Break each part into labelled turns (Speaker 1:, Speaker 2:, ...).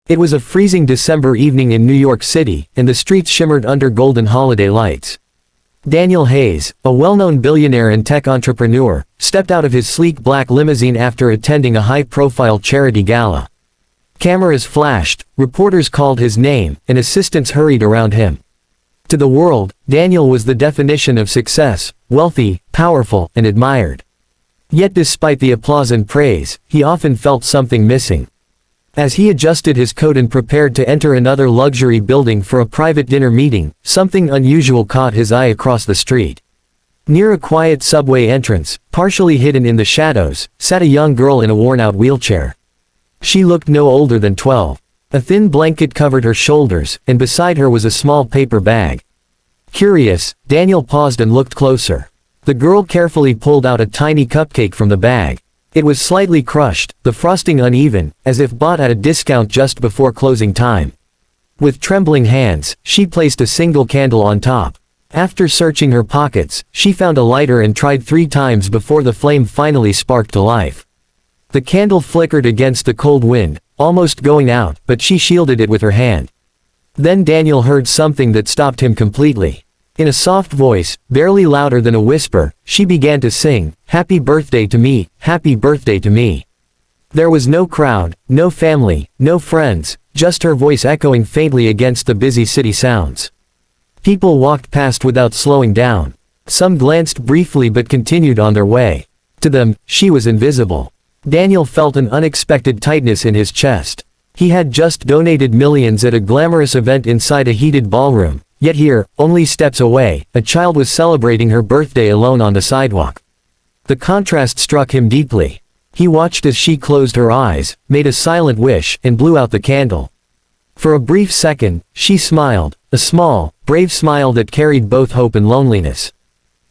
Speaker 1: It was a freezing December evening in New York City, and the streets shimmered under golden holiday lights. Daniel Hayes, a well-known billionaire and tech entrepreneur, stepped out of his sleek black limousine after attending a high-profile charity gala. Cameras flashed, reporters called his name, and assistants hurried around him. To the world, Daniel was the definition of success, wealthy, powerful, and admired. Yet despite the applause and praise, he often felt something missing. As he adjusted his coat and prepared to enter another luxury building for a private dinner meeting, something unusual caught his eye across the street. Near a quiet subway entrance, partially hidden in the shadows, sat a young girl in a worn-out wheelchair. She looked no older than 12. A thin blanket covered her shoulders, and beside her was a small paper bag. Curious, Daniel paused and looked closer. The girl carefully pulled out a tiny cupcake from the bag. It was slightly crushed, the frosting uneven, as if bought at a discount just before closing time. With trembling hands, she placed a single candle on top. After searching her pockets, she found a lighter and tried 3 times before the flame finally sparked to life. The candle flickered against the cold wind, almost going out, but she shielded it with her hand. Then Daniel heard something that stopped him completely. In a soft voice, barely louder than a whisper, she began to sing, "Happy birthday to me, happy birthday to me." There was no crowd, no family, no friends, just her voice echoing faintly against the busy city sounds. People walked past without slowing down. Some glanced briefly but continued on their way. To them, she was invisible. Daniel felt an unexpected tightness in his chest. He had just donated millions at a glamorous event inside a heated ballroom. Yet here, only steps away, a child was celebrating her birthday alone on the sidewalk. The contrast struck him deeply. He watched as she closed her eyes, made a silent wish, and blew out the candle. For a brief second, she smiled, a small, brave smile that carried both hope and loneliness.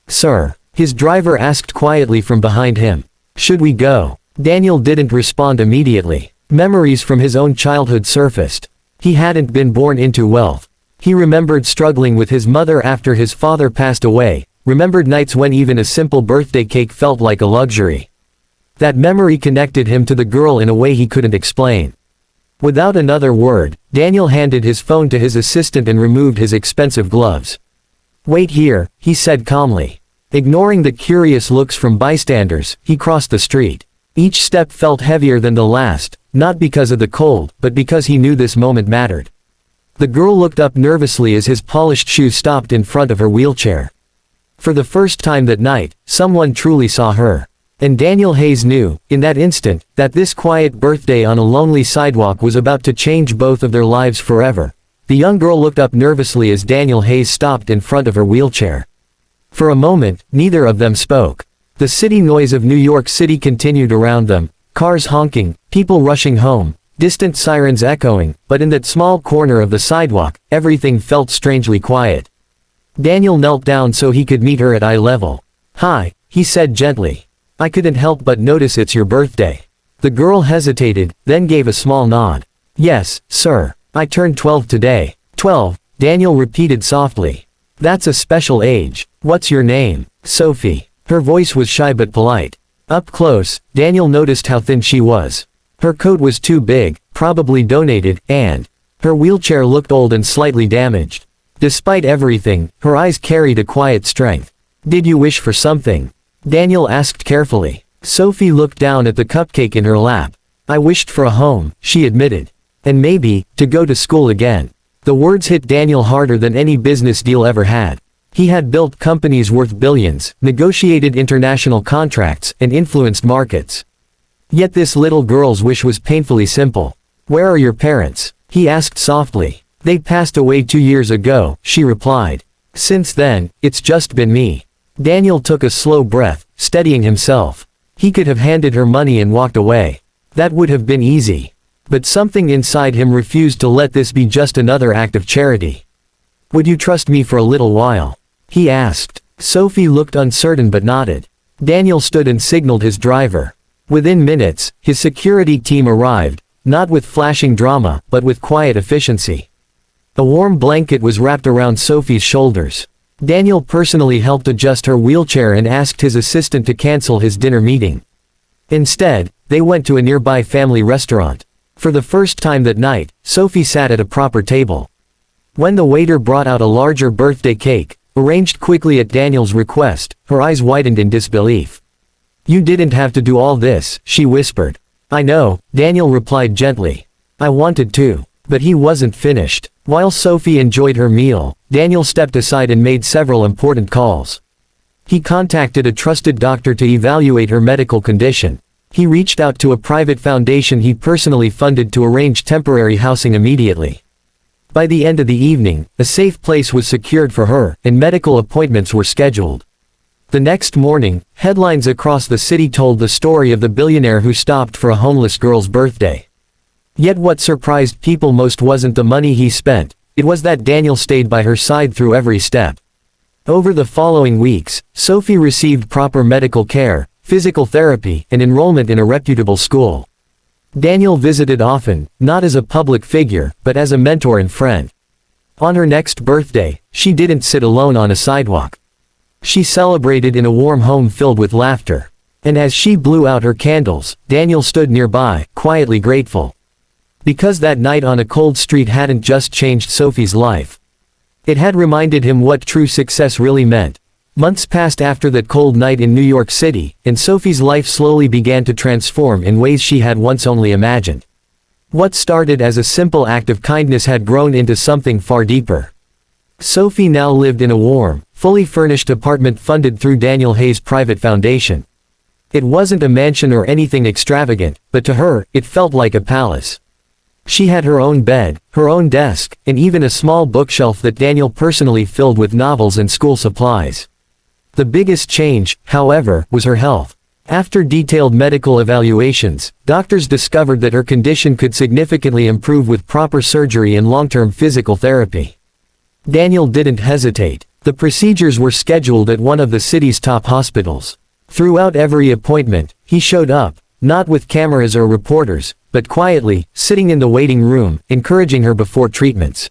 Speaker 1: "Sir," his driver asked quietly from behind him. "Should we go?" Daniel didn't respond immediately. Memories from his own childhood surfaced. He hadn't been born into wealth. He remembered struggling with his mother after his father passed away, remembered nights when even a simple birthday cake felt like a luxury. That memory connected him to the girl in a way he couldn't explain. Without another word, Daniel handed his phone to his assistant and removed his expensive gloves. "Wait here," he said calmly. Ignoring the curious looks from bystanders, he crossed the street. Each step felt heavier than the last, not because of the cold, but because he knew this moment mattered. The girl looked up nervously as his polished shoes stopped in front of her wheelchair. For the first time that night, someone truly saw her. And Daniel Hayes knew, in that instant, that this quiet birthday on a lonely sidewalk was about to change both of their lives forever. The young girl looked up nervously as Daniel Hayes stopped in front of her wheelchair. For a moment, neither of them spoke. The city noise of New York City continued around them, cars honking, people rushing home, distant sirens echoing, but in that small corner of the sidewalk, everything felt strangely quiet. Daniel knelt down so he could meet her at eye level. "Hi," he said gently. "I couldn't help but notice it's your birthday." The girl hesitated, then gave a small nod. "Yes, sir. I turned 12 today." 12, Daniel repeated softly. "That's a special age. What's your name?" "Sophie." Her voice was shy but polite. Up close, Daniel noticed how thin she was. Her coat was too big, probably donated, and her wheelchair looked old and slightly damaged. Despite everything, her eyes carried a quiet strength. "Did you wish for something?" Daniel asked carefully. Sophie looked down at the cupcake in her lap. "I wished for a home," she admitted. "And maybe, to go to school again." The words hit Daniel harder than any business deal ever had. He had built companies worth billions, negotiated international contracts, and influenced markets. Yet this little girl's wish was painfully simple. "Where are your parents?" he asked softly. "They passed away 2 years ago," she replied. "Since then, it's just been me." Daniel took a slow breath, steadying himself. He could have handed her money and walked away. That would have been easy. But something inside him refused to let this be just another act of charity. "Would you trust me for a little while?" he asked. Sophie looked uncertain but nodded. Daniel stood and signaled his driver. Within minutes, his security team arrived, not with flashing drama, but with quiet efficiency. A warm blanket was wrapped around Sophie's shoulders. Daniel personally helped adjust her wheelchair and asked his assistant to cancel his dinner meeting. Instead, they went to a nearby family restaurant. For the first time that night, Sophie sat at a proper table. When the waiter brought out a larger birthday cake, arranged quickly at Daniel's request, her eyes widened in disbelief. "You didn't have to do all this," she whispered. "I know," Daniel replied gently. "I wanted to." But he wasn't finished. While Sophie enjoyed her meal, Daniel stepped aside and made several important calls. He contacted a trusted doctor to evaluate her medical condition. He reached out to a private foundation he personally funded to arrange temporary housing immediately. By the end of the evening, a safe place was secured for her, and medical appointments were scheduled. The next morning, headlines across the city told the story of the billionaire who stopped for a homeless girl's birthday. Yet what surprised people most wasn't the money he spent, it was that Daniel stayed by her side through every step. Over the following weeks, Sophie received proper medical care, physical therapy, and enrollment in a reputable school. Daniel visited often, not as a public figure, but as a mentor and friend. On her next birthday, she didn't sit alone on a sidewalk. She celebrated in a warm home filled with laughter. And as she blew out her candles, Daniel stood nearby, quietly grateful. Because that night on a cold street hadn't just changed Sophie's life. It had reminded him what true success really meant. Months passed after that cold night in New York City, and Sophie's life slowly began to transform in ways she had once only imagined. What started as a simple act of kindness had grown into something far deeper. Sophie now lived in a warm, fully furnished apartment funded through Daniel Hayes' private foundation. It wasn't a mansion or anything extravagant, but to her, it felt like a palace. She had her own bed, her own desk, and even a small bookshelf that Daniel personally filled with novels and school supplies. The biggest change, however, was her health. After detailed medical evaluations, doctors discovered that her condition could significantly improve with proper surgery and long-term physical therapy. Daniel didn't hesitate. The procedures were scheduled at one of the city's top hospitals. Throughout every appointment, he showed up, not with cameras or reporters, but quietly, sitting in the waiting room, encouraging her before treatments.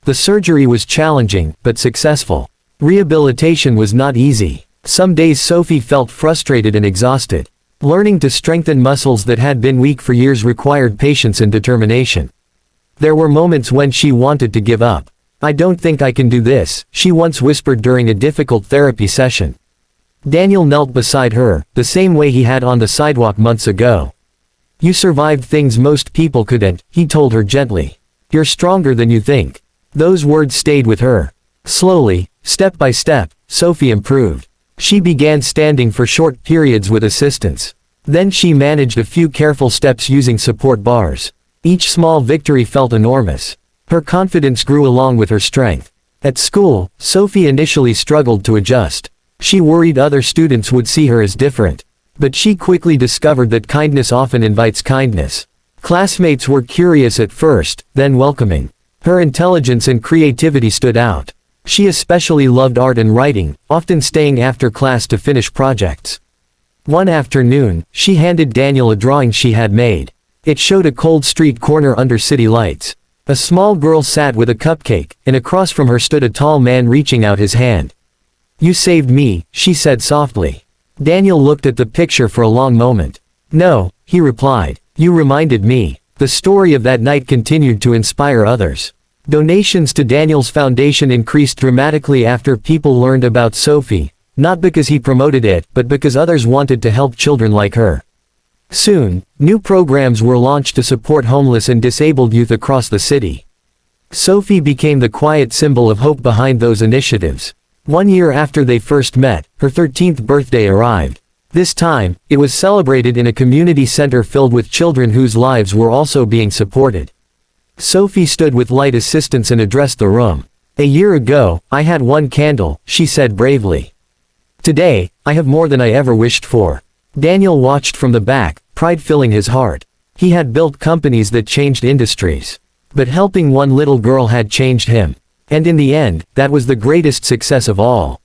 Speaker 1: The surgery was challenging, but successful. Rehabilitation was not easy. Some days Sophie felt frustrated and exhausted. Learning to strengthen muscles that had been weak for years required patience and determination. There were moments when she wanted to give up. "I don't think I can do this," she once whispered during a difficult therapy session. Daniel knelt beside her, the same way he had on the sidewalk months ago. "You survived things most people couldn't," he told her gently. "You're stronger than you think." Those words stayed with her. Slowly, step by step, Sophie improved. She began standing for short periods with assistance. Then she managed a few careful steps using support bars. Each small victory felt enormous. Her confidence grew along with her strength. At school, Sophie initially struggled to adjust. She worried other students would see her as different. But she quickly discovered that kindness often invites kindness. Classmates were curious at first, then welcoming. Her intelligence and creativity stood out. She especially loved art and writing, often staying after class to finish projects. One afternoon, she handed Daniel a drawing she had made. It showed a cold street corner under city lights. A small girl sat with a cupcake, and across from her stood a tall man reaching out his hand. "You saved me," she said softly. Daniel looked at the picture for a long moment. "No," he replied. "You reminded me." The story of that night continued to inspire others. Donations to Daniel's foundation increased dramatically after people learned about Sophie, not because he promoted it, but because others wanted to help children like her. Soon, new programs were launched to support homeless and disabled youth across the city. Sophie became the quiet symbol of hope behind those initiatives. 1 year after they first met, her 13th birthday arrived. This time, it was celebrated in a community center filled with children whose lives were also being supported. Sophie stood with light assistance and addressed the room. "A year ago, I had one candle," she said bravely. "Today, I have more than I ever wished for." Daniel watched from the back, pride filling his heart. He had built companies that changed industries. But helping one little girl had changed him. And in the end, that was the greatest success of all.